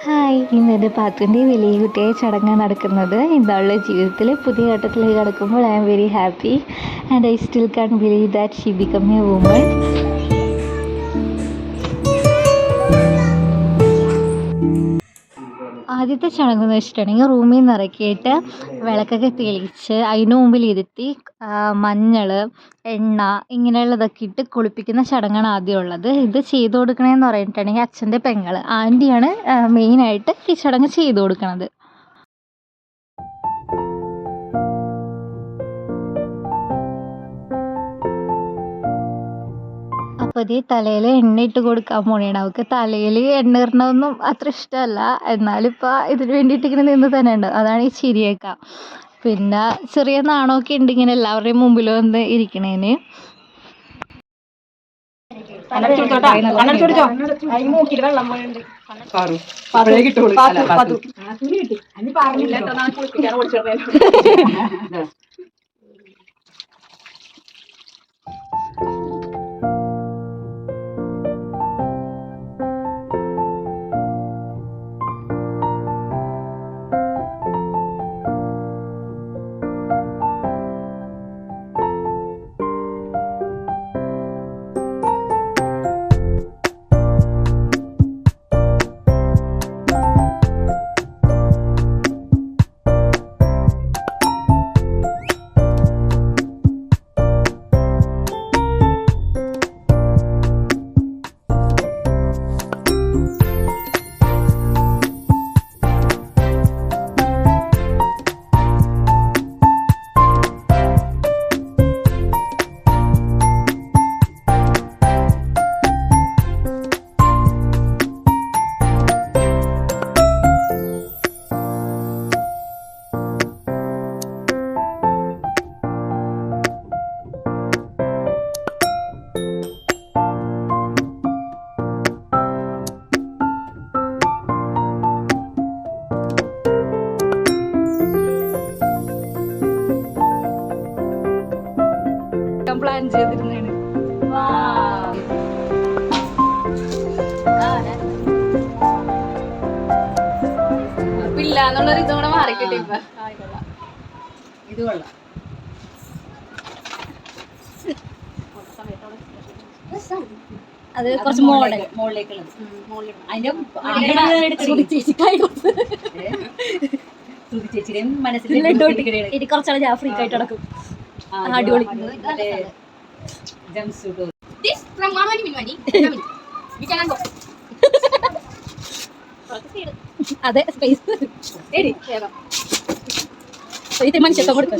Hi, ഇന്നെൻ്റെ പാത്തുൻ്റെ വലിയ കുട്ടിയായ ചടങ്ങാണ് നടക്കുന്നത്. ഇന്നുள்ள ജീവിതത്തിൽ പുതിയ ഘട്ടത്തിലേക്ക് കടക്കുമ്പോൾ I am very happy and I still can believe that she become a woman. ആദ്യത്തെ ചടങ്ങെന്ന് വെച്ചിട്ടുണ്ടെങ്കിൽ റൂമിൽ നിന്ന് ഇറക്കിയിട്ട് വിളക്കൊക്കെ തെളിയിച്ച് അതിന് മുമ്പിൽ ഇരുത്തി മഞ്ഞൾ, എണ്ണ ഇങ്ങനെയുള്ളതൊക്കെ ഇട്ട് കുളിപ്പിക്കുന്ന ചടങ്ങാണ് ആദ്യം ഉള്ളത്. ഇത് ചെയ്തു കൊടുക്കണമെന്ന് പറഞ്ഞിട്ടുണ്ടെങ്കിൽ അച്ഛൻ്റെ പെങ്ങൾ ആൻറ്റിയാണ് മെയിനായിട്ട് ഈ ചടങ്ങ് ചെയ്തു കൊടുക്കുന്നത്. അപ്പോൾ ഇതേ തലയിൽ എണ്ണ ഇട്ട് കൊടുക്കാൻ പോണേണ്. അവൾക്ക് തലയിൽ എണ്ണ ഇടണമൊന്നും അത്ര ഇഷ്ടമല്ല, എന്നാലും ഇപ്പോൾ ഇതിന് വേണ്ടിയിട്ട് ഇങ്ങനെ നിന്ന് തന്നെ ഉണ്ട്. അതാണ് ഈ ചിരിയൊക്കെ. പിന്നെ ചെറിയ നാണമൊക്കെ ഉണ്ട് ഇങ്ങനെ എല്ലാവരുടെയും മുമ്പിൽ വന്ന് ഇരിക്കണേന്. പ്ലാൻ ചെയ്തിരുന്നതാണ്. ഇല്ല എന്നുള്ളൊരു ഇതുകൂടെ മാറിക്കിട്ടി. ഇപ്പൊ ഇത് കൊള്ളാം. അത് കുറച്ച് മോളിലേക്കുള്ളത് ചേച്ചിയുടെയും മനസ്സിൽ കുറച്ചാണ് ജാഫ്രിക്ക് ആയിട്ട് നടക്കും. അടിപൊളി. അതെ സ്പേസ് മനുഷ്യത്വം കൊടുക്കും.